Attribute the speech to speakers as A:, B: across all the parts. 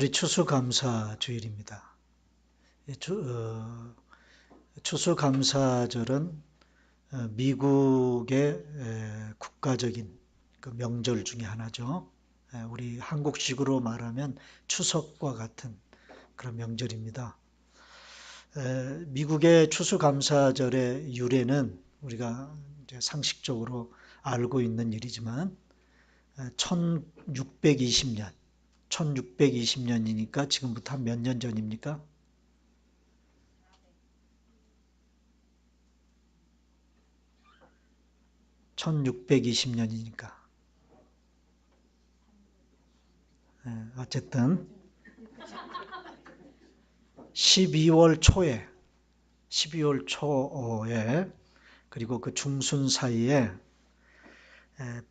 A: 우리 추수감사 주일입니다. 추수감사절은 미국의 국가적인 그 명절 중에 하나죠. 우리 한국식으로 말하면 추석과 같은 그런 명절입니다. 미국의 추수감사절의 유래는 우리가 이제 상식적으로 알고 있는 일이지만 1620년이니까 지금부터 한 몇 년 전입니까? 1620년이니까. 어쨌든 12월 초에 그리고 그 중순 사이에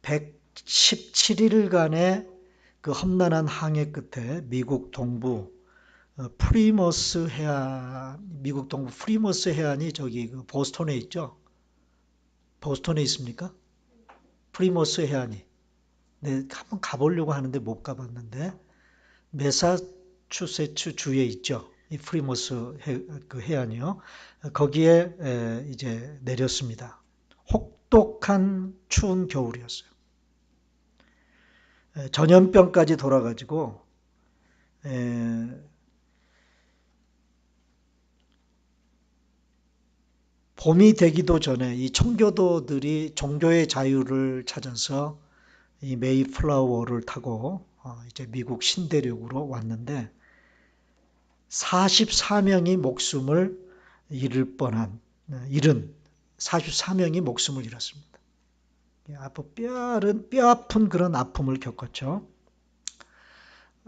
A: 117일간의 그 험난한 항해 끝에 미국 동부 프리머스 해안이 저기 그 보스턴에 있죠. 보스턴에 있습니까? 프리머스 해안이. 네, 한번 가보려고 하는데 못 가봤는데 매사추세츠 주에 있죠. 이 프리머스 그 해안이요. 거기에 이제 내렸습니다. 혹독한 추운 겨울이었어요. 전염병까지 돌아가지고 봄이 되기도 전에 이 청교도들이 종교의 자유를 찾아서 이 메이플라워를 타고 이제 미국 신대륙으로 왔는데 44명이 목숨을 잃은 44명이 목숨을 잃었습니다. 뼈 아픈 그런 아픔을 겪었죠.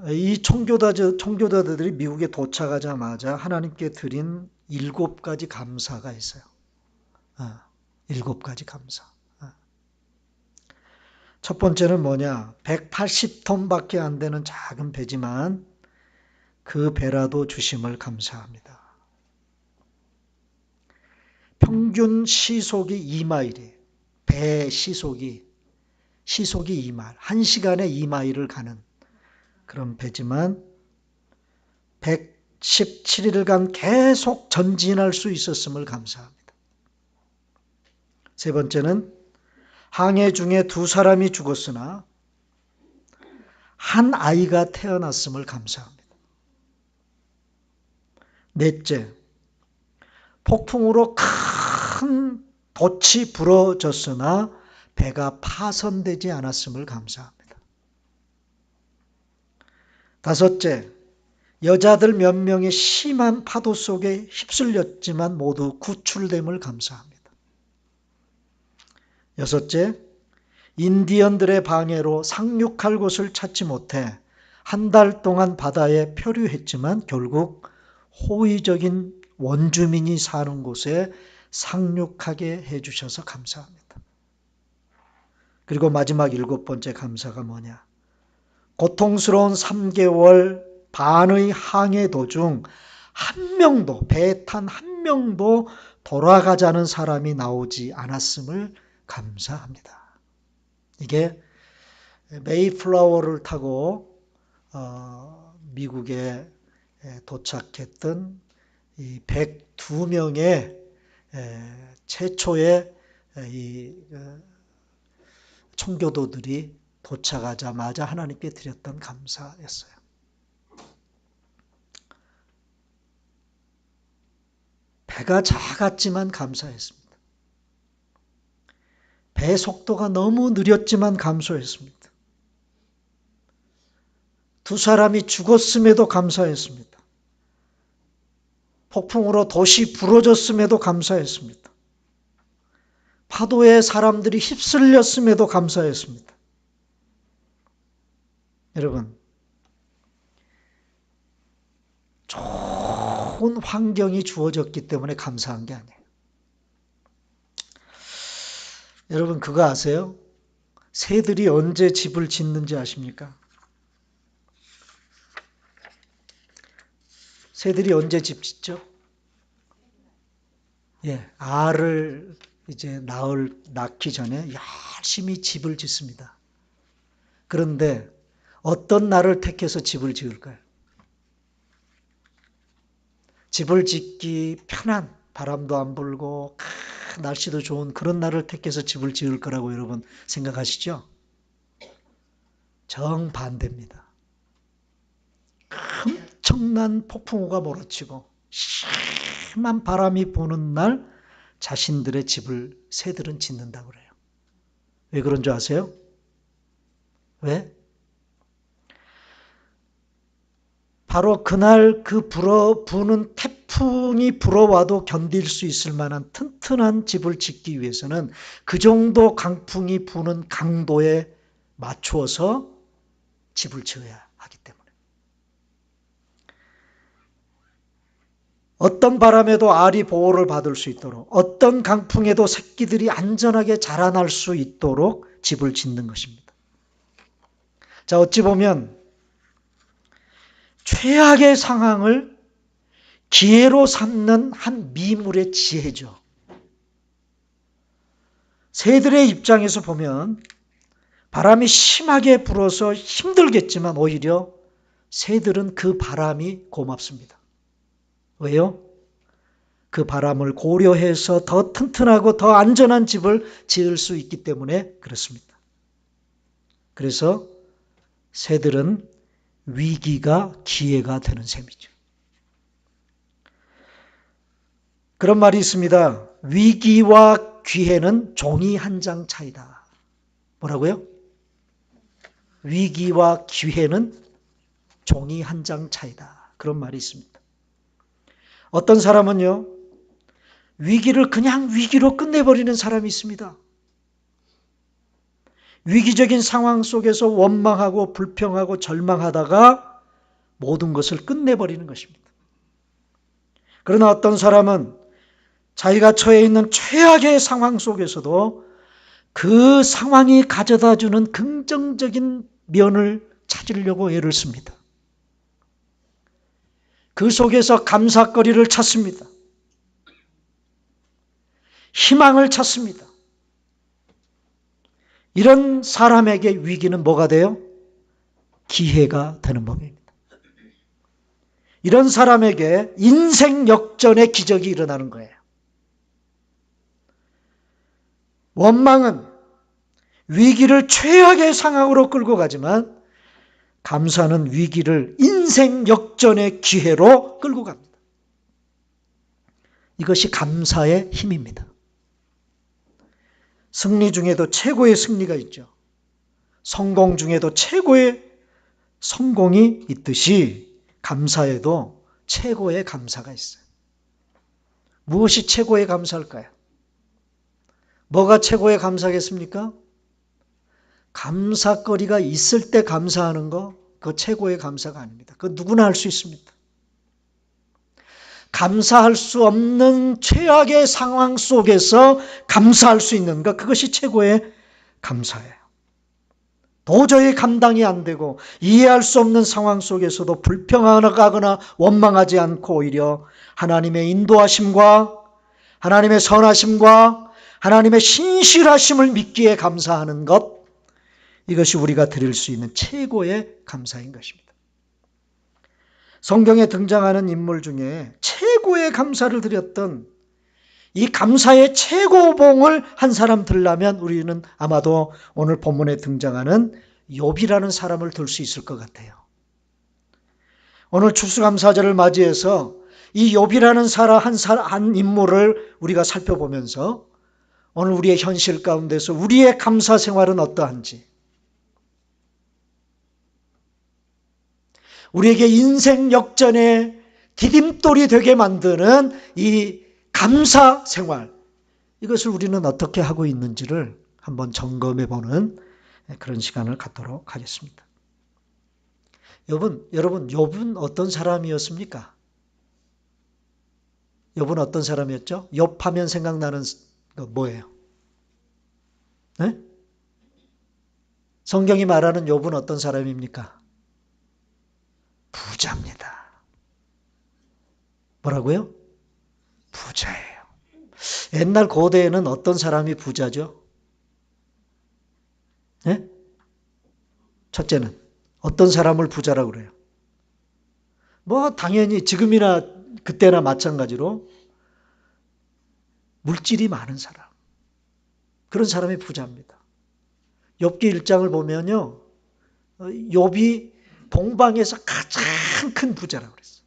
A: 이 청교도들이 미국에 도착하자마자 하나님께 드린 7가지 감사가 있어요. 7가지 감사. 첫 번째는 뭐냐? 180톤밖에 안 되는 작은 배지만 그 배라도 주심을 감사합니다. 평균 시속이 2마일이에요. 배 시속이 2마일. 1시간에 2마일을 가는 그런 배지만 117일간 계속 전진할 수 있었음을 감사합니다. 세 번째는 항해 중에 2사람이 죽었으나 한 아이가 태어났음을 감사합니다. 넷째, 폭풍으로 큰 돛이 부러졌으나 배가 파손되지 않았음을 감사합니다. 다섯째, 여자들 몇 명이 심한 파도 속에 휩쓸렸지만 모두 구출됨을 감사합니다. 여섯째, 인디언들의 방해로 상륙할 곳을 찾지 못해 한 달 동안 바다에 표류했지만 결국 호의적인 원주민이 사는 곳에 상륙하게 해주셔서 감사합니다. 그리고 마지막 7번째 감사가 뭐냐? 고통스러운 3개월 반의 항해 도중 배에 탄 한 명도 돌아가자는 사람이 나오지 않았음을 감사합니다. 이게 메이플라워를 타고 미국에 도착했던 이 102명의 최초의 이 청교도들이 도착하자마자 하나님께 드렸던 감사였어요. 배가 작았지만 감사했습니다. 배 속도가 너무 느렸지만 감사했습니다. 2사람이 죽었음에도 감사했습니다. 폭풍으로 돛이 부러졌음에도 감사했습니다. 파도에 사람들이 휩쓸렸음에도 감사했습니다. 여러분, 좋은 환경이 주어졌기 때문에 감사한 게 아니에요. 여러분 그거 아세요? 새들이 언제 집을 짓는지 아십니까? 새들이 언제 집 짓죠? 알을 이제 낳기 전에 열심히 집을 짓습니다. 그런데 어떤 날을 택해서 집을 지을까요? 집을 짓기 편한, 바람도 안 불고 날씨도 좋은 그런 날을 택해서 집을 지을 거라고 여러분 생각하시죠? 정반대입니다. 엄청난 폭풍우가 몰아치고 심한 바람이 부는 날 자신들의 집을 새들은 짓는다고 그래요. 왜 그런 줄 아세요? 왜? 바로 그날 그 부는 태풍이 불어와도 견딜 수 있을 만한 튼튼한 집을 짓기 위해서는 그 정도 강풍이 부는 강도에 맞추어서 집을 지어야 하기 때문에. 어떤 바람에도 알이 보호를 받을 수 있도록, 어떤 강풍에도 새끼들이 안전하게 자라날 수 있도록 집을 짓는 것입니다. 자, 어찌 보면 최악의 상황을 기회로 삼는 한 미물의 지혜죠. 새들의 입장에서 보면 바람이 심하게 불어서 힘들겠지만 오히려 새들은 그 바람이 고맙습니다. 왜요? 그 바람을 고려해서 더 튼튼하고 더 안전한 집을 지을 수 있기 때문에 그렇습니다. 그래서 새들은 위기가 기회가 되는 셈이죠. 그런 말이 있습니다. 위기와 기회는 종이 한 장 차이다. 뭐라고요? 위기와 기회는 종이 한 장 차이다. 그런 말이 있습니다. 어떤 사람은요, 위기를 그냥 위기로 끝내버리는 사람이 있습니다. 위기적인 상황 속에서 원망하고 불평하고 절망하다가 모든 것을 끝내버리는 것입니다. 그러나 어떤 사람은 자기가 처해 있는 최악의 상황 속에서도 그 상황이 가져다주는 긍정적인 면을 찾으려고 애를 씁니다. 그 속에서 감사거리를 찾습니다. 희망을 찾습니다. 이런 사람에게 위기는 뭐가 돼요? 기회가 되는 법입니다. 이런 사람에게 인생 역전의 기적이 일어나는 거예요. 원망은 위기를 최악의 상황으로 끌고 가지만 감사는 위기를 인생 역전의 기회로 끌고 갑니다. 이것이 감사의 힘입니다. 승리 중에도 최고의 승리가 있죠. 성공 중에도 최고의 성공이 있듯이 감사에도 최고의 감사가 있어요. 무엇이 최고의 감사일까요? 뭐가 최고의 감사겠습니까? 감사거리가 있을 때 감사하는 거, 그거 최고의 감사가 아닙니다. 그거 누구나 할 수 있습니다. 감사할 수 없는 최악의 상황 속에서 감사할 수 있는 것, 그것이 최고의 감사예요. 도저히 감당이 안 되고 이해할 수 없는 상황 속에서도 불평하거나 원망하지 않고 오히려 하나님의 인도하심과 하나님의 선하심과 하나님의 신실하심을 믿기에 감사하는 것, 이것이 우리가 드릴 수 있는 최고의 감사인 것입니다. 성경에 등장하는 인물 중에 최고의 감사를 드렸던 이 감사의 최고봉을 한 사람 들라면 우리는 아마도 오늘 본문에 등장하는 욥이라는 사람을 들 수 있을 것 같아요. 오늘 추수감사절을 맞이해서 이 욥이라는 한 인물을 우리가 살펴보면서 오늘 우리의 현실 가운데서 우리의 감사 생활은 어떠한지, 우리에게 인생 역전의 디딤돌이 되게 만드는 이 감사 생활, 이것을 우리는 어떻게 하고 있는지를 한번 점검해 보는 그런 시간을 갖도록 하겠습니다. 여러분, 욥은 어떤 사람이었습니까? 욥은 어떤 사람이었죠? 욥하면 생각나는 거 뭐예요? 네? 성경이 말하는 욥은 어떤 사람입니까? 부자입니다. 뭐라고요? 부자예요. 옛날 고대에는 어떤 사람이 부자죠? 네? 첫째는 어떤 사람을 부자라고 그래요? 뭐 당연히 지금이나 그때나 마찬가지로 물질이 많은 사람, 그런 사람이 부자입니다. 욥기 1장을 보면요, 욥이 동방에서 가장 큰 부자라고 그랬어요.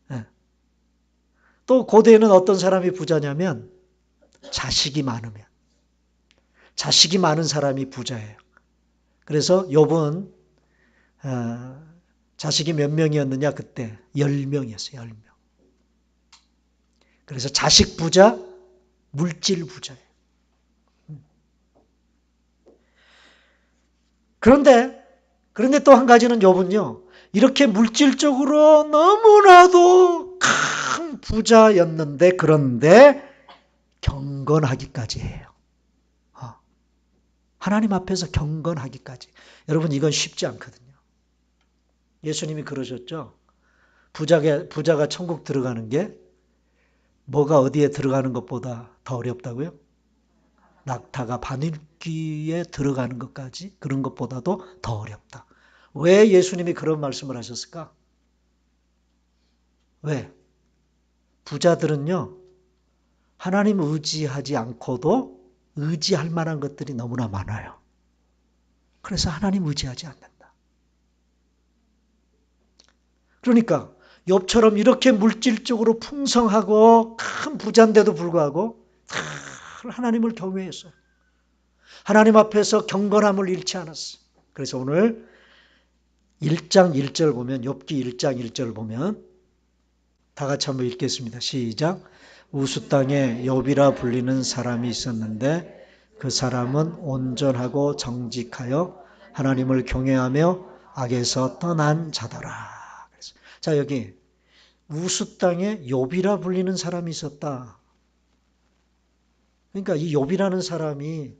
A: 네. 또 고대에는 어떤 사람이 부자냐면 자식이 많으면, 자식이 많은 사람이 부자예요. 그래서 욥은 자식이 몇 명이었느냐, 그때 10명이었어요. 10명. 그래서 자식 부자, 물질 부자예요. 그런데 또 한 가지는 욥은요, 이렇게 물질적으로 너무나도 큰 부자였는데, 그런데 경건하기까지 해요. 하나님 앞에서 경건하기까지. 여러분, 이건 쉽지 않거든요. 예수님이 그러셨죠. 부자가 천국 들어가는 게 뭐가 어디에 들어가는 것보다 더 어렵다고요? 낙타가 바늘귀에 들어가는 것까지, 그런 것보다도 더 어렵다. 왜 예수님이 그런 말씀을 하셨을까? 왜? 부자들은요, 하나님 의지하지 않고도 의지할 만한 것들이 너무나 많아요. 그래서 하나님 의지하지 않는다. 그러니까 욥처럼 이렇게 물질적으로 풍성하고 큰 부자인데도 불구하고 하나님을 경외했어요. 하나님 앞에서 경건함을 잃지 않았어요. 그래서 오늘 1장 1절 보면, 욥기 1장 1절 보면 다 같이 한번 읽겠습니다. 시작. 우수 땅에 욥이라 불리는 사람이 있었는데 그 사람은 온전하고 정직하여 하나님을 경외하며 악에서 떠난 자더라. 자, 여기 우수 땅에 욥이라 불리는 사람이 있었다. 그러니까 이 욥이라는 사람이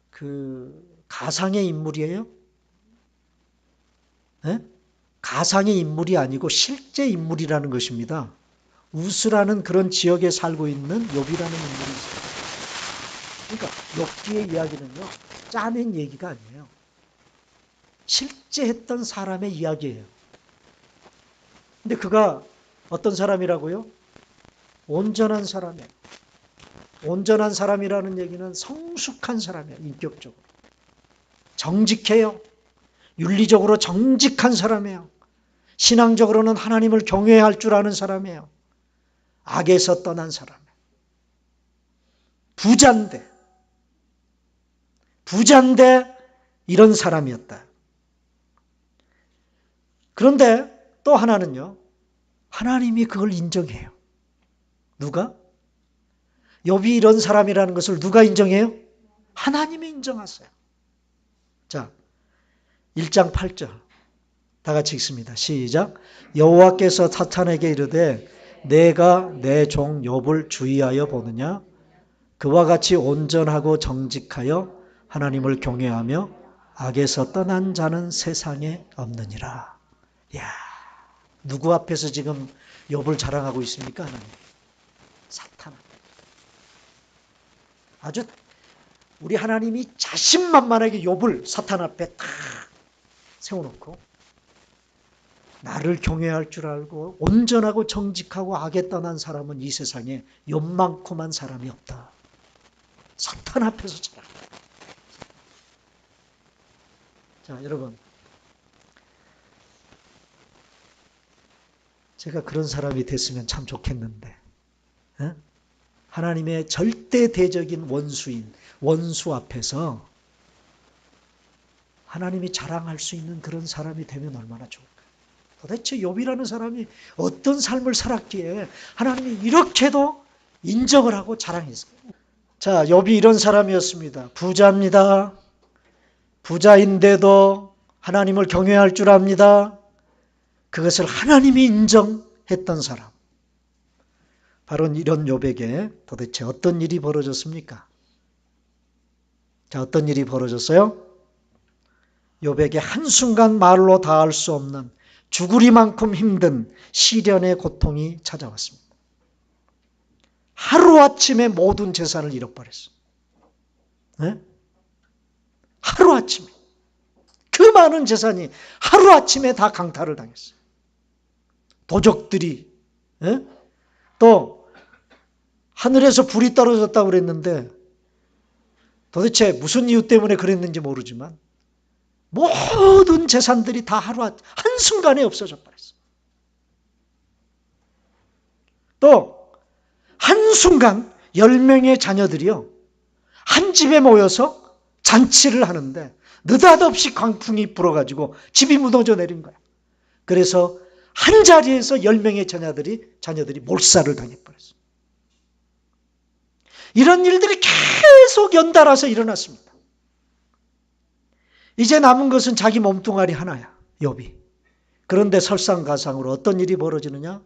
A: 그 가상의 인물이에요? 네? 가상의 인물이 아니고 실제 인물이라는 것입니다. 우스라는 그런 지역에 살고 있는 욥이라는 인물이 있어요. 그러니까 욥기의 이야기는요, 짜낸 얘기가 아니에요. 실제 했던 사람의 이야기예요. 근데 그가 어떤 사람이라고요? 온전한 사람이에요. 온전한 사람이라는 얘기는 성숙한 사람이에요. 인격적으로. 정직해요. 윤리적으로 정직한 사람이에요. 신앙적으로는 하나님을 경외할 줄 아는 사람이에요. 악에서 떠난 사람이에요. 부자인데 이런 사람이었다. 그런데 또 하나는요, 하나님이 그걸 인정해요. 누가? 욥이 이런 사람이라는 것을 누가 인정해요? 하나님이 인정하세요. 자, 1장 8절 다 같이 읽습니다. 시작. 여호와께서 사탄에게 이르되 내가 내 종 욥을 주의하여 보느냐? 그와 같이 온전하고 정직하여 하나님을 경외하며 악에서 떠난 자는 세상에 없느니라. 야, 누구 앞에서 지금 욥을 자랑하고 있습니까? 하나님. 사탄. 아주 우리 하나님이 자신만만하게 욥을 사탄 앞에 탁 세워놓고 나를 경외할 줄 알고 온전하고 정직하고 악에 떠난 사람은 이 세상에 욥만큼한 사람이 없다. 사탄 앞에서 자랑합니다. 자, 여러분, 제가 그런 사람이 됐으면 참 좋겠는데, 하나님의 절대대적인 원수인 원수 앞에서 하나님이 자랑할 수 있는 그런 사람이 되면 얼마나 좋을까. 도대체 욥이라는 사람이 어떤 삶을 살았기에 하나님이 이렇게도 인정을 하고 자랑했어요. 자, 욥이 이런 사람이었습니다. 부자입니다. 부자인데도 하나님을 경외할 줄 압니다. 그것을 하나님이 인정했던 사람. 바로 이런 욥에게 도대체 어떤 일이 벌어졌습니까? 자, 어떤 일이 벌어졌어요? 욥에게 한순간 말로 다할 수 없는 죽으리만큼 힘든 시련의 고통이 찾아왔습니다. 하루아침에 모든 재산을 잃어버렸어요. 네? 하루아침에. 그 많은 재산이 하루아침에 다 강탈을 당했어요. 도적들이 또 하늘에서 불이 떨어졌다고 그랬는데 도대체 무슨 이유 때문에 그랬는지 모르지만 모든 재산들이 다 한순간에 없어져 버렸어요. 또 한순간 10명의 자녀들이요, 한 집에 모여서 잔치를 하는데 느닷없이 광풍이 불어가지고 집이 무너져 내린 거야. 그래서 한 자리에서 10명의 자녀들이 몰살을 당해버렸어요. 이런 일들이 계속 연달아서 일어났습니다. 이제 남은 것은 자기 몸뚱아리 하나야, 욥이. 그런데 설상가상으로 어떤 일이 벌어지느냐?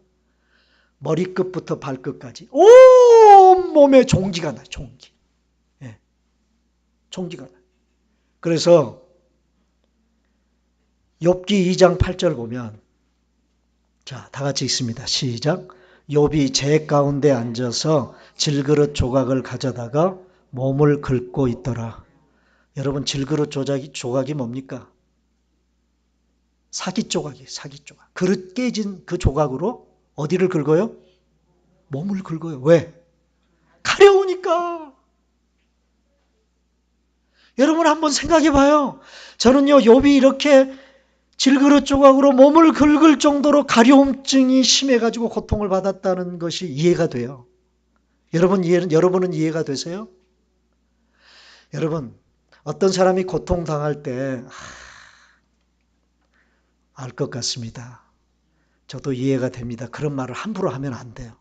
A: 머리끝부터 발끝까지 온몸에 종기가 나요. 종기. 예, 종기가 나요. 그래서 욥기 2장 8절 보면, 자, 다 같이 읽습니다. 시작. 욥이 재 가운데 앉아서 질그릇 조각을 가져다가 몸을 긁고 있더라. 여러분, 질그릇 조각이 뭡니까? 사기 조각이에요. 사기 조각. 그릇 깨진 그 조각으로 어디를 긁어요? 몸을 긁어요. 왜? 가려우니까. 여러분 한번 생각해 봐요. 저는요, 욥이 이렇게 질그릇 조각으로 몸을 긁을 정도로 가려움증이 심해가지고 고통을 받았다는 것이 이해가 돼요. 여러분은 이해가 되세요? 여러분, 어떤 사람이 고통당할 때 알 것 같습니다. 저도 이해가 됩니다. 그런 말을 함부로 하면 안 돼요.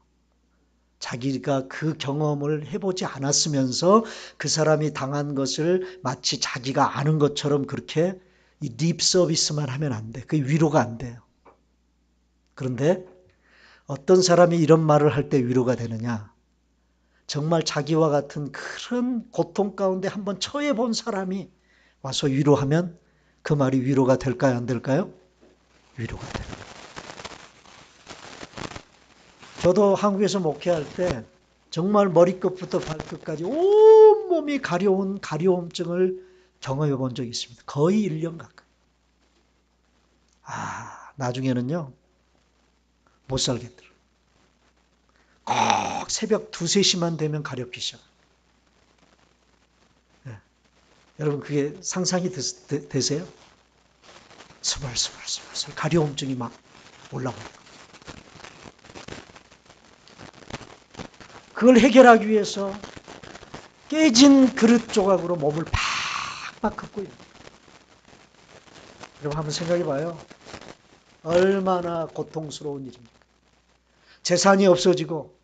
A: 자기가 그 경험을 해보지 않았으면서 그 사람이 당한 것을 마치 자기가 아는 것처럼 그렇게 립 서비스만 하면 안 돼. 그게 위로가 안 돼요. 그런데 어떤 사람이 이런 말을 할 때 위로가 되느냐? 정말 자기와 같은 그런 고통 가운데 한번 처해 본 사람이 와서 위로하면 그 말이 위로가 될까요? 안 될까요? 위로가 돼요. 저도 한국에서 목회할 때 정말 머리끝부터 발끝까지 온몸이 가려운 가려움증을 경험해 본 적이 있습니다. 거의 1년 가까이. 나중에는요, 못 살겠더라고요. 꼭 새벽 2, 3시만 되면 가렵기 시작해요. 네. 여러분, 그게 상상이 되세요? 스멀스멀 가려움증이 막 올라옵니다. 그걸 해결하기 위해서 깨진 그릇 조각으로 몸을 팍팍 긁고 있는 거예요. 여러분 한번 생각해 봐요. 얼마나 고통스러운 일입니까? 재산이 없어지고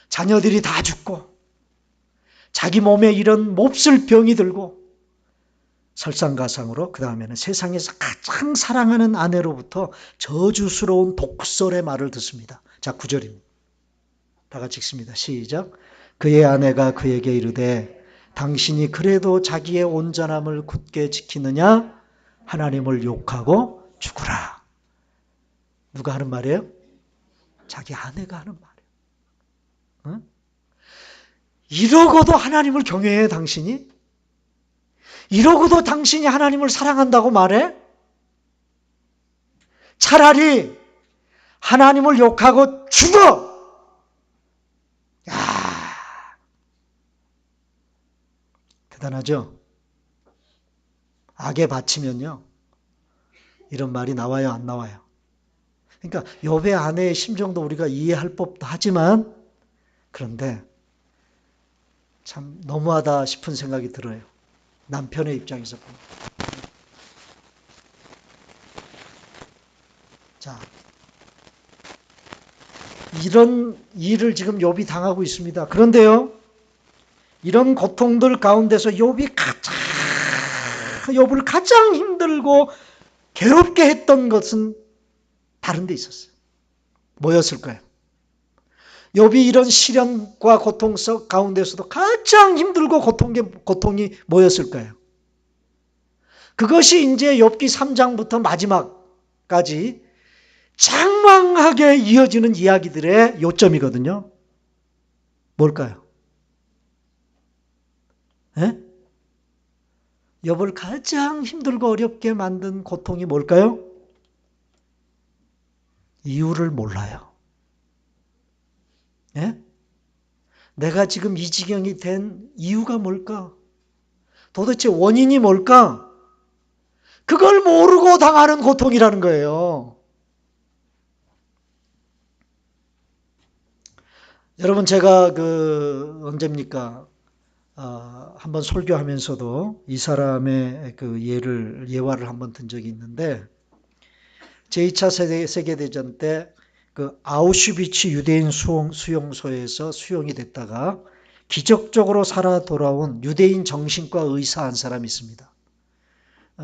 A: 자녀들이 다 죽고 자기 몸에 이런 몹쓸 병이 들고 설상가상으로 그 다음에는 세상에서 가장 사랑하는 아내로부터 저주스러운 독설의 말을 듣습니다. 자, 9절입니다. 다 같이 읽습니다. 시작. 그의 아내가 그에게 이르되 당신이 그래도 자기의 온전함을 굳게 지키느냐? 하나님을 욕하고 죽으라. 누가 하는 말이에요? 자기 아내가 하는 말이에요. 응? 이러고도 하나님을 경외해, 당신이? 이러고도 당신이 하나님을 사랑한다고 말해? 차라리 하나님을 욕하고 죽어! 야, 대단하죠? 악에 바치면요, 이런 말이 나와요, 안 나와요? 그러니까 욥의 아내의 심정도 우리가 이해할 법도 하지만, 그런데 참 너무하다 싶은 생각이 들어요. 남편의 입장에서 보면. 자, 이런 일을 지금 욥이 당하고 있습니다. 그런데요, 이런 고통들 가운데서 욥을 가장 힘들고 괴롭게 했던 것은 다른 데 있었어요. 뭐였을까요? 욥이 이런 시련과 고통 속 가운데서도 가장 힘들고 고통이 뭐였을까요? 그것이 이제 욥기 3장부터 마지막까지 장황하게 이어지는 이야기들의 요점이거든요. 뭘까요? 예? 욥을 가장 힘들고 어렵게 만든 고통이 뭘까요? 이유를 몰라요. 예? 내가 지금 이 지경이 된 이유가 뭘까? 도대체 원인이 뭘까? 그걸 모르고 당하는 고통이라는 거예요. 여러분, 제가 언제입니까? 한번 설교하면서도 이 사람의 예화를 한번 든 적이 있는데, 제2차 세계대전 때 아우슈비츠 유대인 수용소에서 수용이 됐다가 기적적으로 살아 돌아온 유대인 정신과 의사 한 사람이 있습니다.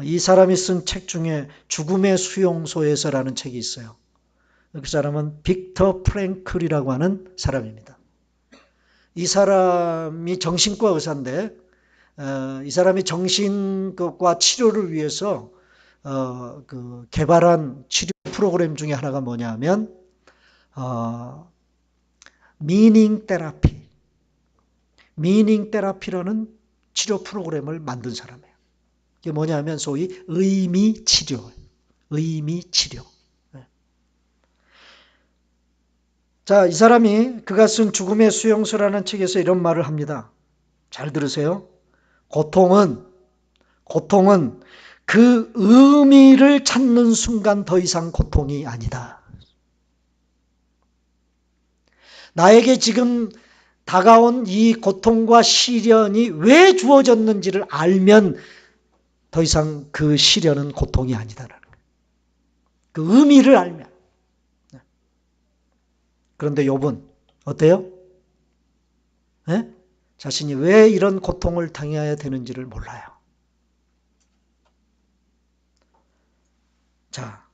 A: 이 사람이 쓴 책 중에 죽음의 수용소에서라는 책이 있어요. 그 사람은 빅터 프랭클이라고 하는 사람입니다. 이 사람이 정신과 의사인데 이 사람이 정신과 치료를 위해서 개발한 치료 프로그램 중에 하나가 뭐냐면 미닝 테라피, 미닝 테라피라는 치료 프로그램을 만든 사람이에요. 이게 뭐냐면 소위 의미 치료, 의미 치료. 자, 이 사람이 그가 쓴 죽음의 수용소라는 책에서 이런 말을 합니다. 잘 들으세요. 고통은 그 의미를 찾는 순간 더 이상 고통이 아니다. 나에게 지금 다가온 이 고통과 시련이 왜 주어졌는지를 알면 더 이상 그 시련은 고통이 아니다라는 거예요. 그 의미를 알면. 그런데 욥은 어때요? 네? 자신이 왜 이런 고통을 당해야 되는지를 몰라요. 자,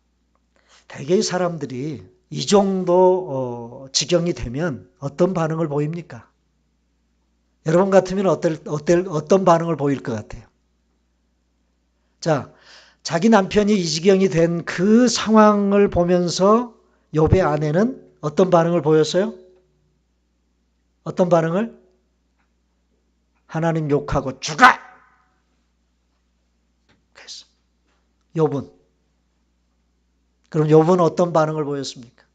A: 대개의 사람들이 이 정도 지경이 되면 어떤 반응을 보입니까? 여러분 같으면 어떤 반응을 보일 것 같아요? 자, 자기 남편이 이 지경이 된 그 상황을 보면서 욥의 아내는 어떤 반응을 보였어요? 어떤 반응을? 하나님 욕하고 죽어! 그랬어. 욥은. 그럼 욥은 어떤 반응을 보였습니까?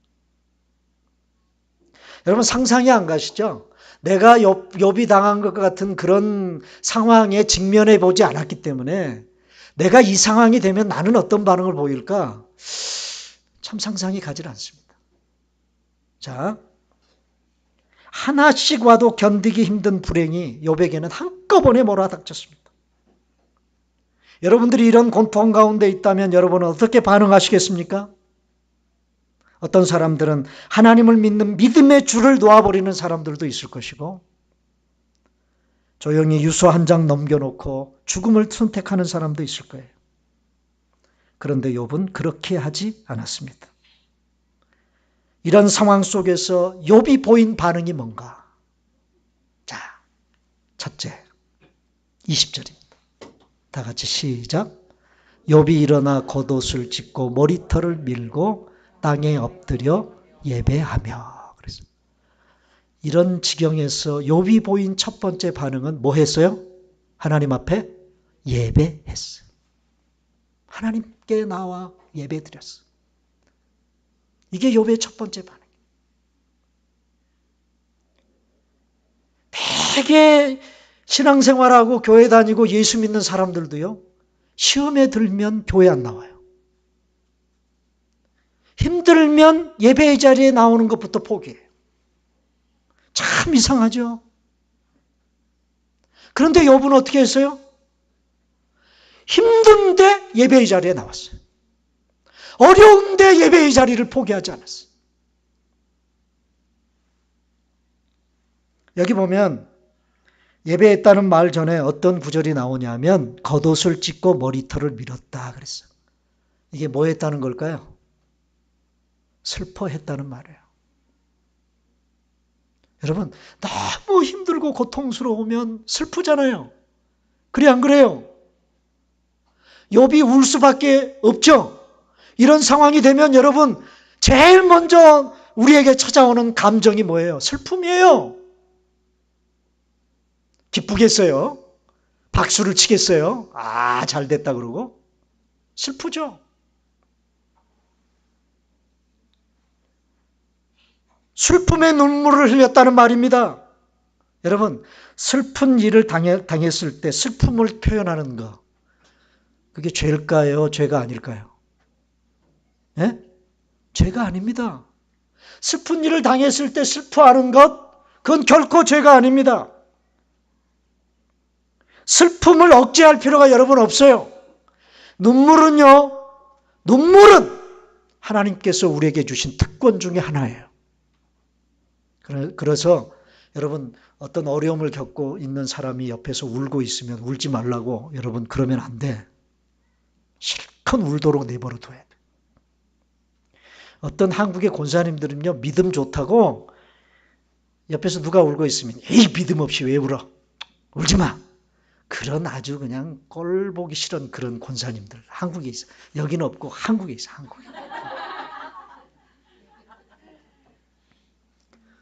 A: 여러분 상상이 안 가시죠? 내가 욥이 당한 것 같은 그런 상황에 직면해 보지 않았기 때문에 내가 이 상황이 되면 나는 어떤 반응을 보일까? 참 상상이 가질 않습니다. 자, 하나씩 와도 견디기 힘든 불행이 욥에게는 한꺼번에 몰아닥쳤습니다. 여러분들이 이런 고통 가운데 있다면 여러분은 어떻게 반응하시겠습니까? 어떤 사람들은 하나님을 믿는 믿음의 줄을 놓아버리는 사람들도 있을 것이고 조용히 유서 한 장 넘겨놓고 죽음을 선택하는 사람도 있을 거예요. 그런데 욥은 그렇게 하지 않았습니다. 이런 상황 속에서 욥이 보인 반응이 뭔가? 자, 첫째, 20절입니다. 다 같이 시작. 욥이 일어나 겉옷을 찢고 머리털을 밀고 땅에 엎드려 예배하며. 그래서 이런 지경에서 욥이 보인 첫 번째 반응은 뭐 했어요? 하나님 앞에 예배했어요. 하나님께 나와 예배드렸어요. 이게 욥의 첫 번째 반응이에요. 되게 신앙생활하고 교회 다니고 예수 믿는 사람들도요. 시험에 들면 교회 안 나와요. 힘들면 예배의 자리에 나오는 것부터 포기해요. 참 이상하죠? 그런데 욥은 어떻게 했어요? 힘든데 예배의 자리에 나왔어요. 어려운데 예배의 자리를 포기하지 않았어요. 여기 보면 예배했다는 말 전에 어떤 구절이 나오냐면 겉옷을 찢고 머리털을 밀었다 그랬어요. 이게 뭐 했다는 걸까요? 슬퍼했다는 말이에요. 여러분 너무 힘들고 고통스러우면 슬프잖아요. 그래 안 그래요? 욥이 울 수밖에 없죠. 이런 상황이 되면 여러분 제일 먼저 우리에게 찾아오는 감정이 뭐예요? 슬픔이에요. 기쁘겠어요? 박수를 치겠어요? 아, 잘 됐다 그러고? 슬프죠? 슬픔의 눈물을 흘렸다는 말입니다. 여러분, 슬픈 일을 당했을 때 슬픔을 표현하는 거, 그게 죄일까요? 죄가 아닐까요? 예? 죄가 아닙니다. 슬픈 일을 당했을 때 슬퍼하는 것, 그건 결코 죄가 아닙니다. 슬픔을 억제할 필요가 여러분 없어요. 눈물은 하나님께서 우리에게 주신 특권 중에 하나예요. 그래서 여러분, 어떤 어려움을 겪고 있는 사람이 옆에서 울고 있으면 울지 말라고 여러분 그러면 안 돼. 실컷 울도록 내버려 둬야 돼. 어떤 한국의 권사님들은요, 믿음 좋다고 옆에서 누가 울고 있으면 에이, 믿음 없이 왜 울어? 울지 마. 그런 아주 그냥 꼴 보기 싫은 그런 권사님들 한국에 있어. 여기는 없고 한국에 있어. 한국에.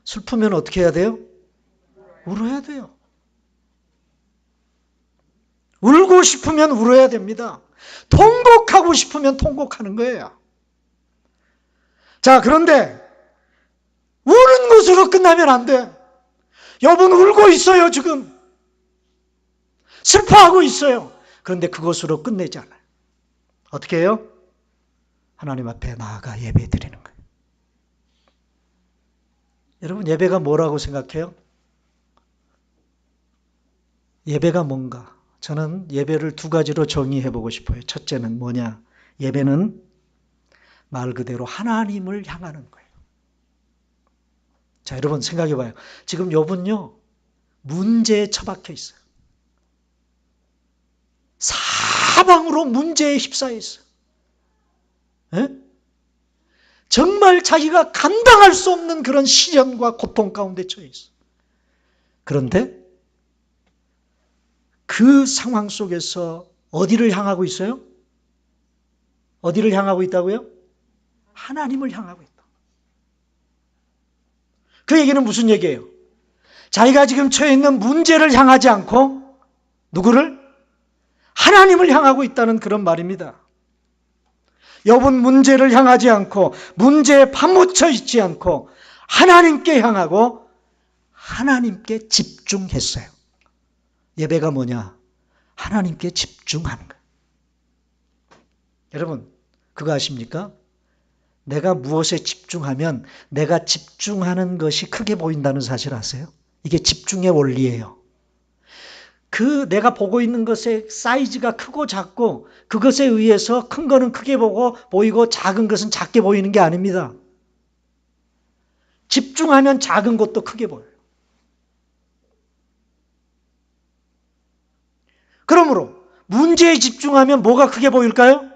A: 슬프면 어떻게 해야 돼요? 울어야 돼요. 울고 싶으면 울어야 됩니다. 통곡하고 싶으면 통곡하는 거예요. 자, 그런데 우는 것으로 끝나면 안 돼. 여러분 울고 있어요, 지금. 슬퍼하고 있어요. 그런데 그것으로 끝내지 않아요. 어떻게 해요? 하나님 앞에 나아가 예배 드리는 거예요. 여러분, 예배가 뭐라고 생각해요? 예배가 뭔가? 저는 예배를 두 가지로 정의해보고 싶어요. 첫째는 뭐냐? 예배는 말 그대로 하나님을 향하는 거예요. 자, 여러분 생각해봐요. 지금 여러분요, 문제에 처박혀 있어요. 사방으로 문제에 휩싸여 있어요. 에? 정말 자기가 감당할 수 없는 그런 시련과 고통 가운데 처해 있어요. 그런데 그 상황 속에서 어디를 향하고 있어요? 어디를 향하고 있다고요? 하나님을 향하고 있다. 그 얘기는 무슨 얘기예요? 자기가 지금 처해 있는 문제를 향하지 않고 누구를? 하나님을 향하고 있다는 그런 말입니다. 여러분, 문제를 향하지 않고 문제에 파묻혀 있지 않고 하나님께 향하고 하나님께 집중했어요. 예배가 뭐냐? 하나님께 집중하는 거예요. 여러분, 그거 아십니까? 내가 무엇에 집중하면 내가 집중하는 것이 크게 보인다는 사실 아세요? 이게 집중의 원리예요. 그 내가 보고 있는 것의 사이즈가 크고 작고 그것에 의해서 큰 거는 크게 보이고 작은 것은 작게 보이는 게 아닙니다. 집중하면 작은 것도 크게 보여요. 그러므로 문제에 집중하면 뭐가 크게 보일까요?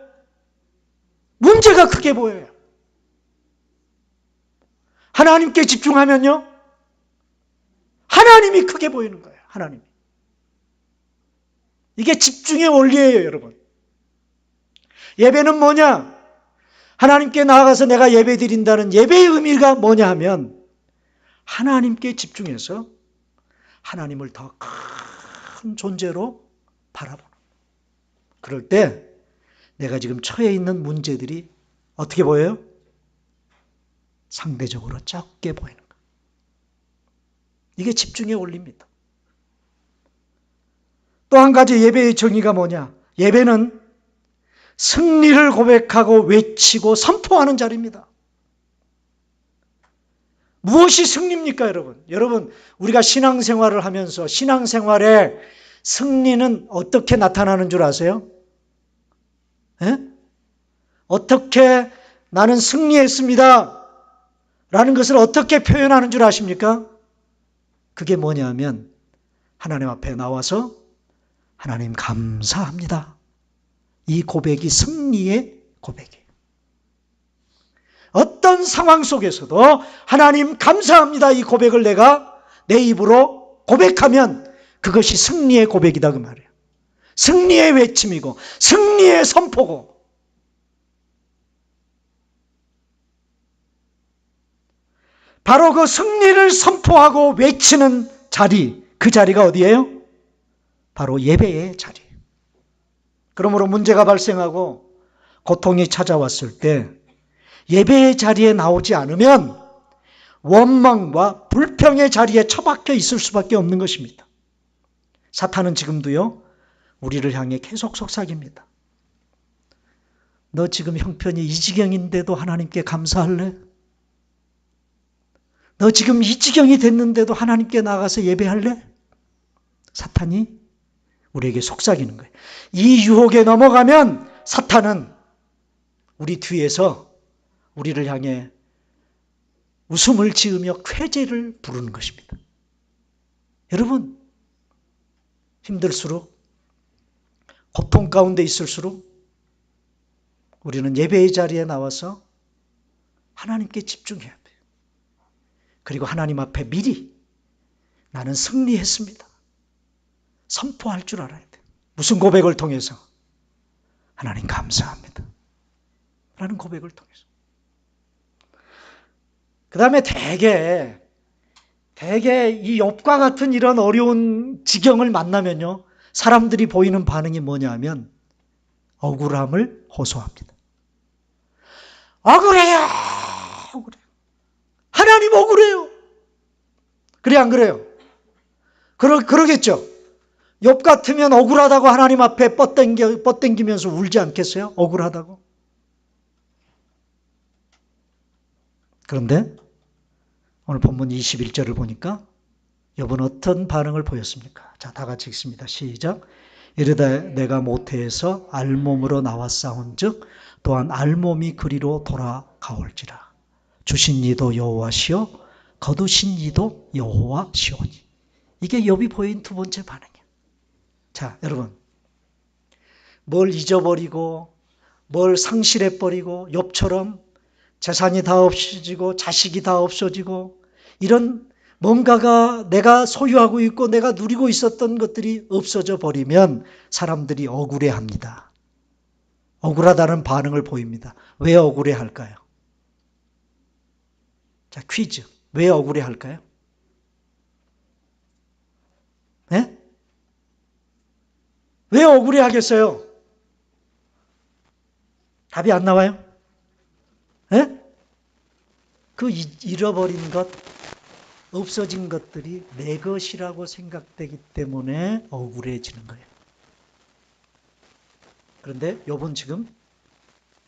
A: 문제가 크게 보여요. 하나님께 집중하면요, 하나님이 크게 보이는 거예요. 하나님. 이게 집중의 원리예요, 여러분. 예배는 뭐냐? 하나님께 나아가서 내가 예배 드린다는 예배의 의미가 뭐냐 하면 하나님께 집중해서 하나님을 더 큰 존재로 바라보는. 그럴 때 내가 지금 처해 있는 문제들이 어떻게 보여요? 상대적으로 적게 보이는 거예요. 이게 집중의 원리입니다. 또 한 가지 예배의 정의가 뭐냐? 예배는 승리를 고백하고 외치고 선포하는 자리입니다. 무엇이 승리입니까, 여러분? 여러분, 우리가 신앙생활을 하면서 신앙생활에 승리는 어떻게 나타나는 줄 아세요? 에? 어떻게 나는 승리했습니다 라는 것을 어떻게 표현하는 줄 아십니까? 그게 뭐냐면 하나님 앞에 나와서 하나님 감사합니다. 이 고백이 승리의 고백이에요. 어떤 상황 속에서도 하나님 감사합니다. 이 고백을 내가 내 입으로 고백하면 그것이 승리의 고백이다 그 말이에요. 승리의 외침이고 승리의 선포고. 바로 그 승리를 선포하고 외치는 자리, 그 자리가 어디예요? 바로 예배의 자리예요. 그러므로 문제가 발생하고 고통이 찾아왔을 때 예배의 자리에 나오지 않으면 원망과 불평의 자리에 처박혀 있을 수밖에 없는 것입니다. 사탄은 지금도요, 우리를 향해 계속 속삭입니다. 너 지금 형편이 이 지경인데도 하나님께 감사할래? 너 지금 이 지경이 됐는데도 하나님께 나가서 예배할래? 사탄이 우리에게 속삭이는 거예요. 이 유혹에 넘어가면 사탄은 우리 뒤에서 우리를 향해 웃음을 지으며 쾌재를 부르는 것입니다. 여러분, 힘들수록, 고통 가운데 있을수록 우리는 예배의 자리에 나와서 하나님께 집중해야 돼요. 그리고 하나님 앞에 미리 나는 승리했습니다. 선포할 줄 알아야 돼요. 무슨 고백을 통해서? 하나님 감사합니다. 라는 고백을 통해서. 그 다음에 대개 이 욥과 같은 이런 어려운 지경을 만나면요, 사람들이 보이는 반응이 뭐냐 하면 억울함을 호소합니다. 억울해요. 하나님 억울해요. 그래 안 그래요? 그러겠죠. 욥 같으면 억울하다고 하나님 앞에 뻗댕기면서 울지 않겠어요? 억울하다고. 그런데 오늘 본문 21절을 보니까 욥은 어떤 반응을 보였습니까? 자, 다 같이 읽습니다. 시작. 이르되 내가 모태에서 알몸으로 나왔사온즉 또한 알몸이 그리로 돌아가올지라. 주신 이도 여호와시요 거두신 이도 여호와시오니. 이게 욥이 보인 두 번째 반응이에요. 자, 여러분, 뭘 잊어버리고 뭘 상실해버리고 욥처럼 재산이 다 없어지고 자식이 다 없어지고 이런 뭔가가 내가 소유하고 있고 내가 누리고 있었던 것들이 없어져 버리면 사람들이 억울해합니다. 억울하다는 반응을 보입니다. 왜 억울해할까요? 자, 퀴즈. 왜 억울해할까요? 네? 왜 억울해하겠어요? 답이 안 나와요? 네? 그 잃어버린 것, 없어진 것들이 내 것이라고 생각되기 때문에 억울해지는 거예요. 그런데 욥은 지금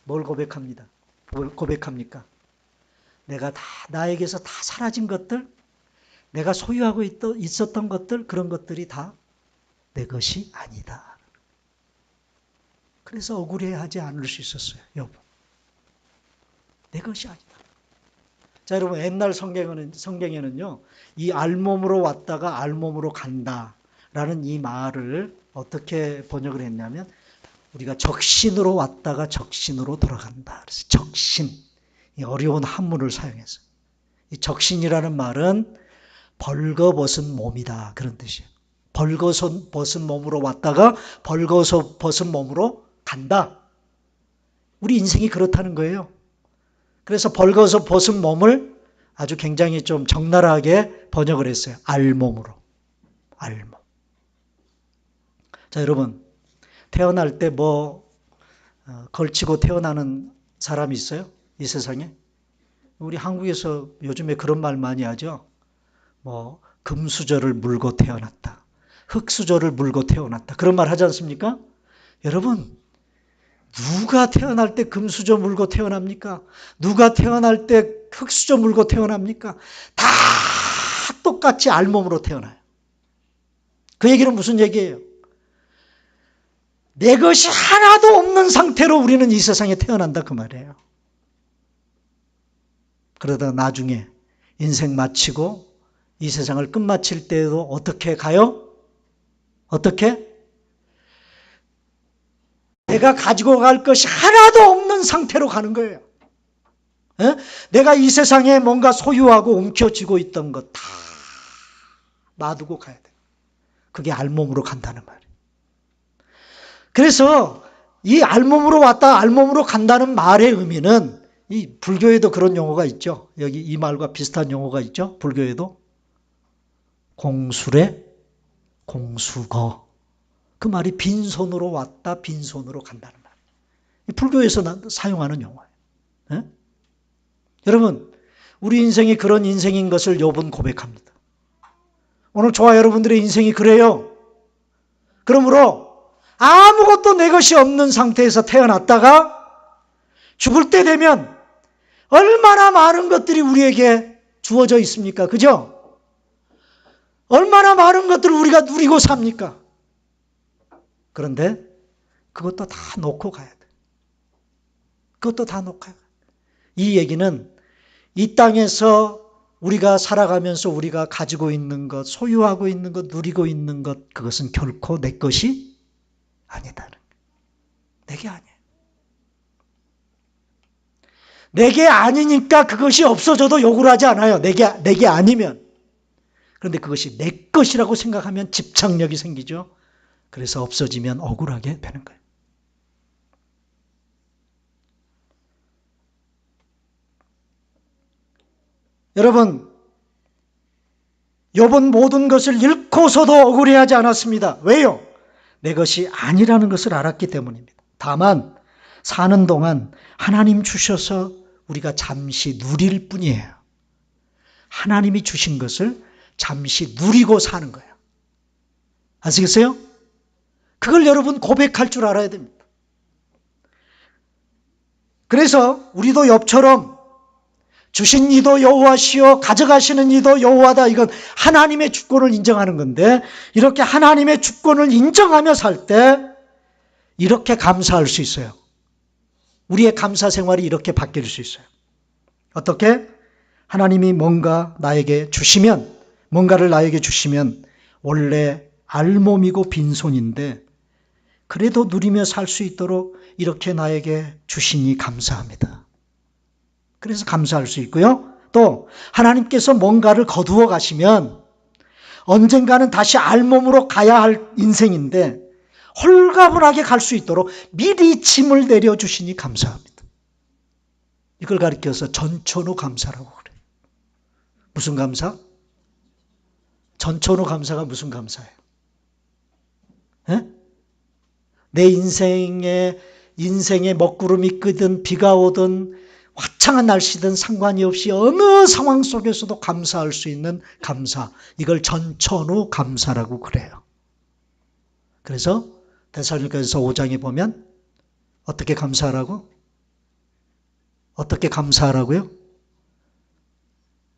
A: 뭘 고백합니다. 뭘 고백합니까? 내가 다 나에게서 다 사라진 것들, 내가 소유하고 있었던 것들, 그런 것들이 다 내 것이 아니다. 그래서 억울해하지 않을 수 있었어요. 욥은. 내 것이 아니다. 자, 여러분, 옛날 성경에는요, 이 알몸으로 왔다가 알몸으로 간다라는 이 말을 어떻게 번역을 했냐면, 우리가 적신으로 왔다가 적신으로 돌아간다. 그래서 적신, 이 어려운 한문을 사용해서. 이 적신이라는 말은 벌거벗은 몸이다. 그런 뜻이에요. 벌거벗은 몸으로 왔다가 벌거벗은 몸으로 간다. 우리 인생이 그렇다는 거예요. 그래서 벌거벗은 몸을 아주 굉장히 좀 적나라하게 번역을 했어요. 알몸으로. 알몸. 자, 여러분, 태어날 때 걸치고 태어나는 사람이 있어요? 이 세상에? 우리 한국에서 요즘에 그런 말 많이 하죠. 금수저를 물고 태어났다. 흙수저를 물고 태어났다. 그런 말 하지 않습니까? 여러분, 누가 태어날 때 금수저 물고 태어납니까? 누가 태어날 때 흙수저 물고 태어납니까? 다 똑같이 알몸으로 태어나요. 그 얘기는 무슨 얘기예요? 내 것이 하나도 없는 상태로 우리는 이 세상에 태어난다 그 말이에요. 그러다 나중에 인생 마치고 이 세상을 끝마칠 때에도 어떻게 가요? 어떻게? 내가 가지고 갈 것이 하나도 없는 상태로 가는 거예요. 에? 내가 이 세상에 뭔가 소유하고 움켜쥐고 있던 것 다 놔두고 가야 돼. 그게 알몸으로 간다는 말이에요. 그래서 이 알몸으로 왔다 알몸으로 간다는 말의 의미는 이 불교에도 그런 용어가 있죠. 여기 이 말과 비슷한 용어가 있죠. 불교에도 공수래 공수거. 그 말이 빈손으로 왔다 빈손으로 간다는 말이에요. 불교에서 사용하는 용어예요. 네? 여러분, 우리 인생이 그런 인생인 것을 욥은 고백합니다. 오늘 저와 여러분들의 인생이 그래요. 그러므로 아무것도 내 것이 없는 상태에서 태어났다가 죽을 때 되면 얼마나 많은 것들이 우리에게 주어져 있습니까? 그죠? 얼마나 많은 것들을 우리가 누리고 삽니까? 그런데 그것도 다 놓고 가야 돼. 그것도 다 놓고 가야 돼. 이 얘기는 이 땅에서 우리가 살아가면서 우리가 가지고 있는 것, 소유하고 있는 것, 누리고 있는 것, 그것은 결코 내 것이 아니다는 거예요. 내게 아니에요. 내게 아니니까 그것이 없어져도 욕을 하지 않아요. 내게 아니면. 그런데 그것이 내 것이라고 생각하면 집착력이 생기죠. 그래서 없어지면 억울하게 되는 거예요. 여러분, 욥은 모든 것을 잃고서도 억울해하지 않았습니다. 왜요? 내 것이 아니라는 것을 알았기 때문입니다. 다만 사는 동안 하나님 주셔서 우리가 잠시 누릴 뿐이에요. 하나님이 주신 것을 잠시 누리고 사는 거예요. 아시겠어요? 그걸 여러분 고백할 줄 알아야 됩니다. 그래서 우리도 욥처럼 주신 이도 여호와시요 가져가시는 이도 여호와다, 이건 하나님의 주권을 인정하는 건데, 이렇게 하나님의 주권을 인정하며 살 때 이렇게 감사할 수 있어요. 우리의 감사 생활이 이렇게 바뀔 수 있어요. 어떻게? 하나님이 뭔가를 나에게 주시면 원래 알몸이고 빈손인데 그래도 누리며 살 수 있도록 이렇게 나에게 주시니 감사합니다. 그래서 감사할 수 있고요. 또 하나님께서 뭔가를 거두어 가시면 언젠가는 다시 알몸으로 가야 할 인생인데 홀가분하게 갈 수 있도록 미리 짐을 내려주시니 감사합니다. 이걸 가리켜서 전천후 감사라고 그래요. 무슨 감사? 전천후 감사가 무슨 감사예요? 에? 내 인생에 먹구름이 끄든 비가 오든 화창한 날씨든 상관이 없이 어느 상황 속에서도 감사할 수 있는 감사, 이걸 전천후 감사라고 그래요. 그래서 데살로니가서 5장에 보면 어떻게 감사하라고? 어떻게 감사하라고요?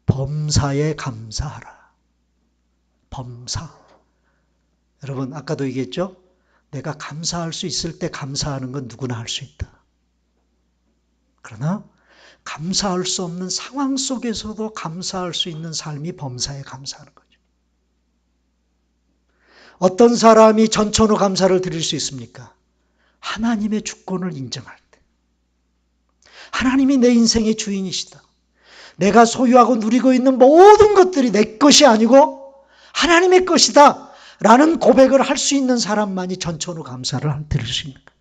A: 범사에 감사하라. 범사. 여러분 아까도 얘기했죠? 내가 감사할 수 있을 때 감사하는 건 누구나 할 수 있다. 그러나 감사할 수 없는 상황 속에서도 감사할 수 있는 삶이 범사에 감사하는 거죠. 어떤 사람이 전천후 감사를 드릴 수 있습니까? 하나님의 주권을 인정할 때. 하나님이 내 인생의 주인이시다. 내가 소유하고 누리고 있는 모든 것들이 내 것이 아니고 하나님의 것이다 라는 고백을 할 수 있는 사람만이 전천후 감사를 드릴 수 있는 거예요.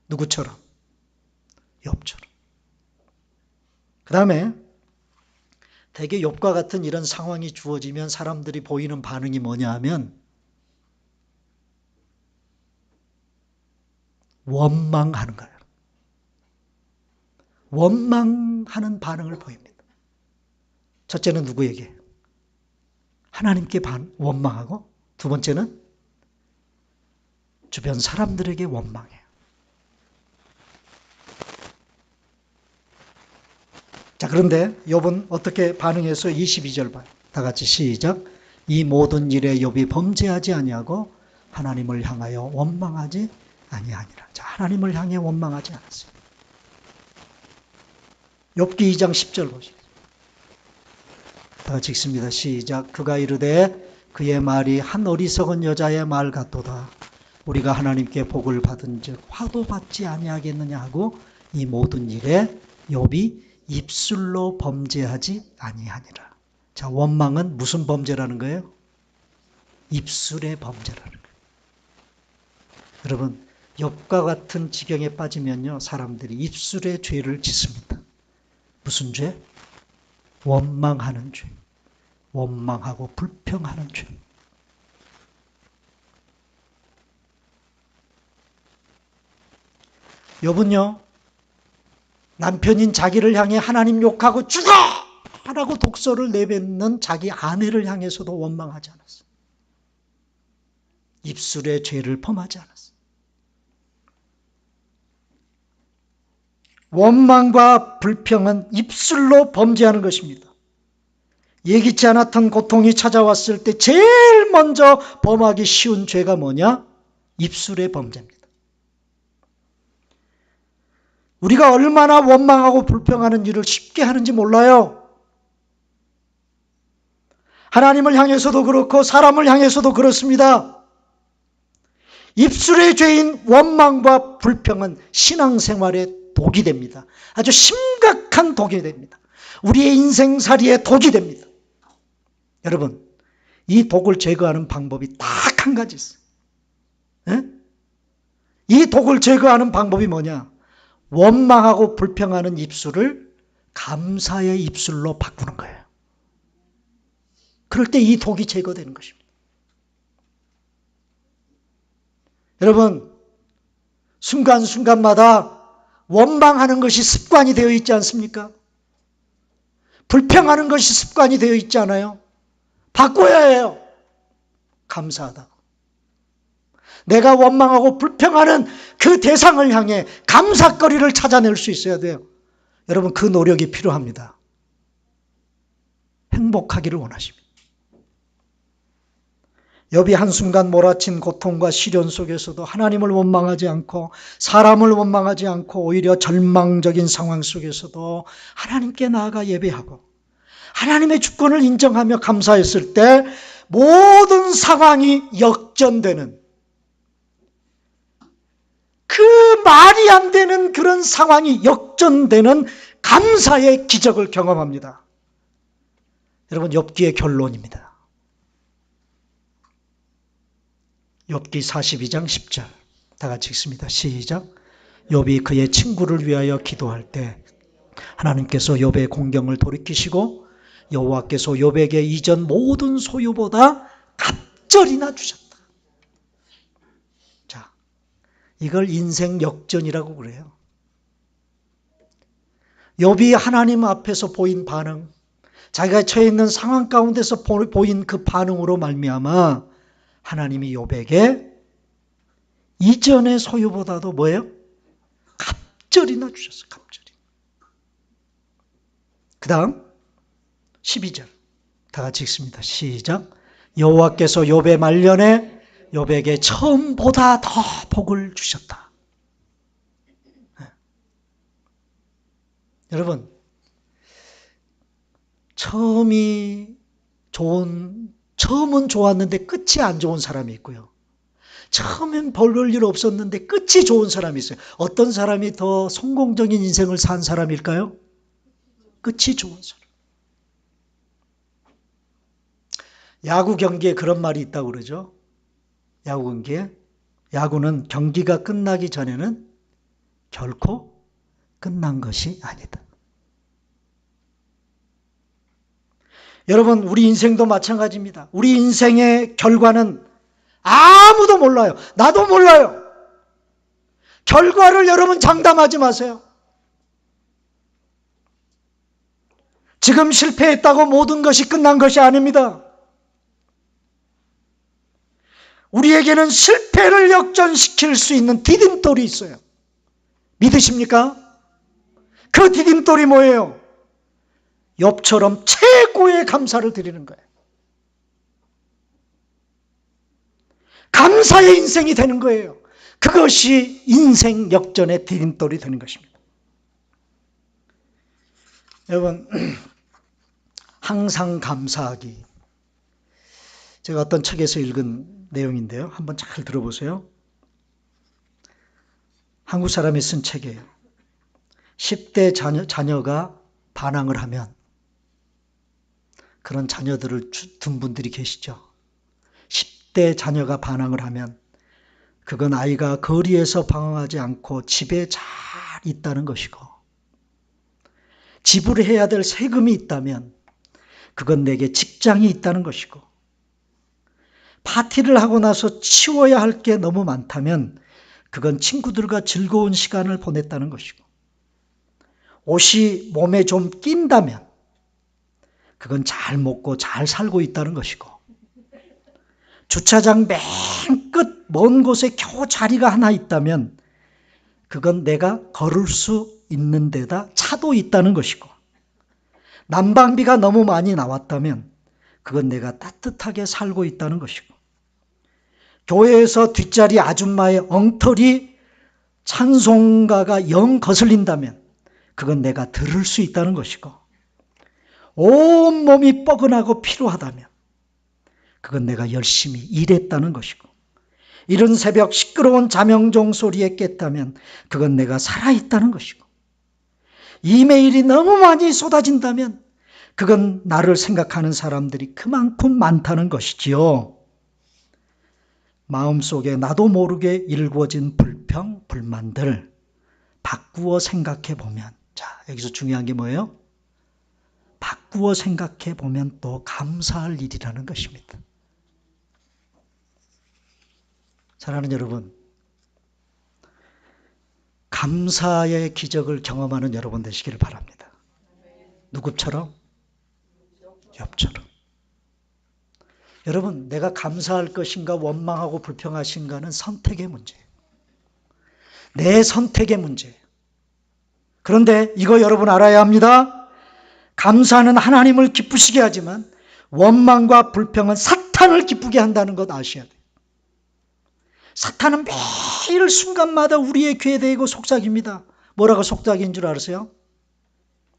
A: 누구처럼? 욥처럼. 그 다음에 대개 욥과 같은 이런 상황이 주어지면 사람들이 보이는 반응이 뭐냐 하면 원망하는 거예요. 원망하는 반응을 보입니다. 첫째는 누구에게? 하나님께 원망하고, 두 번째는 주변 사람들에게 원망해요. 자, 그런데 욥은 어떻게 반응해서 22절 봐요. 다 같이 시작. 이 모든 일에 욥이 범죄하지 아니하고 하나님을 향하여 원망하지 아니하니라. 자, 하나님을 향해 원망하지 않았어요. 욥기 2장 10절 보시죠. 다 같이 읽습니다. 시작. 그가 이르되 그의 말이 한 어리석은 여자의 말 같도다. 우리가 하나님께 복을 받은즉 화도 받지 아니하겠느냐 하고 이 모든 일에 욥이 입술로 범죄하지 아니하니라. 자, 원망은 무슨 범죄라는 거예요? 입술의 범죄라는 거예요. 여러분, 욥과 같은 지경에 빠지면요, 사람들이 입술의 죄를 짓습니다. 무슨 죄? 원망하는 죄. 원망하고 불평하는 죄. 욥은요, 남편인 자기를 향해 하나님 욕하고 죽어! 원망하라고 독서를 내뱉는 자기 아내를 향해서도 원망하지 않았어요. 입술에 죄를 범하지 않았어요. 원망과 불평은 입술로 범죄하는 것입니다. 예기치 않았던 고통이 찾아왔을 때 제일 먼저 범하기 쉬운 죄가 뭐냐? 입술의 범죄입니다. 우리가 얼마나 원망하고 불평하는 일을 쉽게 하는지 몰라요. 하나님을 향해서도 그렇고 사람을 향해서도 그렇습니다. 입술의 죄인 원망과 불평은 신앙생활의 독이 됩니다. 아주 심각한 독이 됩니다. 우리의 인생살이의 독이 됩니다. 여러분, 이 독을 제거하는 방법이 딱 한 가지 있어요. 네? 이 독을 제거하는 방법이 뭐냐? 원망하고 불평하는 입술을 감사의 입술로 바꾸는 거예요. 그럴 때 이 독이 제거되는 것입니다. 여러분, 순간순간마다 원망하는 것이 습관이 되어 있지 않습니까? 불평하는 것이 습관이 되어 있지 않아요? 바꿔야 해요. 감사하다. 내가 원망하고 불평하는 그 대상을 향해 감사거리를 찾아낼 수 있어야 돼요. 여러분, 그 노력이 필요합니다. 행복하기를 원하십니다. 욥이 한순간 몰아친 고통과 시련 속에서도 하나님을 원망하지 않고 사람을 원망하지 않고 오히려 절망적인 상황 속에서도 하나님께 나아가 예배하고 하나님의 주권을 인정하며 감사했을 때 모든 상황이 역전되는, 그 말이 안 되는 그런 상황이 역전되는 감사의 기적을 경험합니다. 여러분, 욥기의 결론입니다. 욥기 42장 10절 다 같이 읽습니다. 시작. 욥이 그의 친구를 위하여 기도할 때 하나님께서 욥의 공경을 돌이키시고 여호와께서 욥에게 이전 모든 소유보다 갑절이나 주셨다. 자, 이걸 인생 역전이라고 그래요. 욥이 하나님 앞에서 보인 반응, 자기가 처해 있는 상황 가운데서 보인 그 반응으로 말미암아 하나님이 욥에게 이전의 소유보다도 뭐예요? 갑절이나 주셨어요. 갑절이. 그 다음 12절 다 같이 읽습니다. 시작. 여호와께서 욥의 말년에 욥에게 처음보다 더 복을 주셨다. 여러분, 처음은 좋았는데 끝이 안 좋은 사람이 있고요. 처음엔 별 일 없었는데 끝이 좋은 사람이 있어요. 어떤 사람이 더 성공적인 인생을 산 사람일까요? 끝이 좋은 사람. 야구 경기에 그런 말이 있다고 그러죠. 야구 경기에. 야구는 경기가 끝나기 전에는 결코 끝난 것이 아니다. 여러분, 우리 인생도 마찬가지입니다. 우리 인생의 결과는 아무도 몰라요. 나도 몰라요. 결과를 여러분 장담하지 마세요. 지금 실패했다고 모든 것이 끝난 것이 아닙니다. 우리에게는 실패를 역전시킬 수 있는 디딤돌이 있어요. 믿으십니까? 그 디딤돌이 뭐예요? 욥처럼 최고의 감사를 드리는 거예요. 감사의 인생이 되는 거예요. 그것이 인생 역전의 디딤돌이 되는 것입니다. 여러분, 항상 감사하기. 제가 어떤 책에서 읽은 내용인데요. 한번 잘 들어보세요. 한국 사람이 쓴 책이에요. 10대 자녀가 반항을 하면, 그런 자녀들을 둔 분들이 계시죠. 10대 자녀가 반항을 하면 그건 아이가 거리에서 방황하지 않고 집에 잘 있다는 것이고, 지불해야 될 세금이 있다면 그건 내게 직장이 있다는 것이고, 파티를 하고 나서 치워야 할 게 너무 많다면 그건 친구들과 즐거운 시간을 보냈다는 것이고, 옷이 몸에 좀 낀다면 그건 잘 먹고 잘 살고 있다는 것이고, 주차장 맨 끝 먼 곳에 겨우 자리가 하나 있다면 그건 내가 걸을 수 있는 데다 차도 있다는 것이고, 난방비가 너무 많이 나왔다면 그건 내가 따뜻하게 살고 있다는 것이고, 교회에서 뒷자리 아줌마의 엉터리 찬송가가 영 거슬린다면 그건 내가 들을 수 있다는 것이고, 온몸이 뻐근하고 피로하다면 그건 내가 열심히 일했다는 것이고, 이른 새벽 시끄러운 자명종 소리에 깼다면 그건 내가 살아있다는 것이고, 이메일이 너무 많이 쏟아진다면 그건 나를 생각하는 사람들이 그만큼 많다는 것이지요. 마음속에 나도 모르게 일궈진 불평, 불만들 바꾸어 생각해 보면, 자, 여기서 중요한 게 뭐예요? 바꾸어 생각해 보면 또 감사할 일이라는 것입니다. 사랑하는 여러분, 감사의 기적을 경험하는 여러분 되시기를 바랍니다. 누구처럼? 욥처럼. 여러분, 내가 감사할 것인가 원망하고 불평하신가는 선택의 문제예요. 내 선택의 문제예요. 그런데 이거 여러분 알아야 합니다. 감사는 하나님을 기쁘시게 하지만 원망과 불평은 사탄을 기쁘게 한다는 것 아셔야 돼요. 사탄은 매일 순간마다 우리의 귀에 대고 속삭입니다. 뭐라고 속삭인 줄 아세요?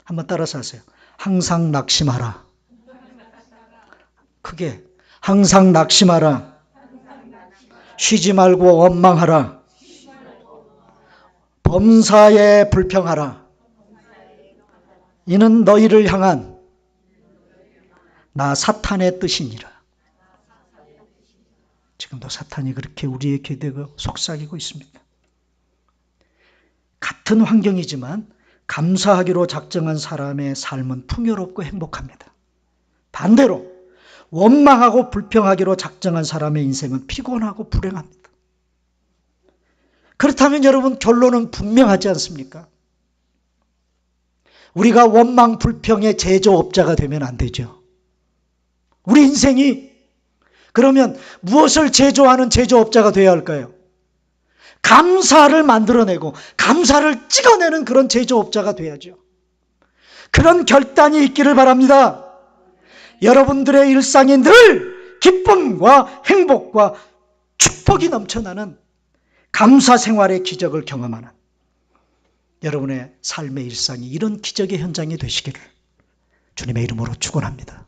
A: 한번 따라서 하세요. 항상 낙심하라. 크게. 항상 낙심하라. 쉬지 말고 원망하라. 범사에 불평하라. 이는 너희를 향한 나 사탄의 뜻이니라. 지금도 사탄이 그렇게 우리의 귀에 대고 속삭이고 있습니다. 같은 환경이지만 감사하기로 작정한 사람의 삶은 풍요롭고 행복합니다. 반대로 원망하고 불평하기로 작정한 사람의 인생은 피곤하고 불행합니다. 그렇다면 여러분, 결론은 분명하지 않습니까? 우리가 원망 불평의 제조업자가 되면 안 되죠. 우리 인생이 그러면 무엇을 제조하는 제조업자가 되어야 할까요? 감사를 만들어내고 감사를 찍어내는 그런 제조업자가 돼야죠. 그런 결단이 있기를 바랍니다. 여러분들의 일상이 늘 기쁨과 행복과 축복이 넘쳐나는 감사 생활의 기적을 경험하는 여러분의 삶의 일상이 이런 기적의 현장이 되시기를 주님의 이름으로 축원합니다.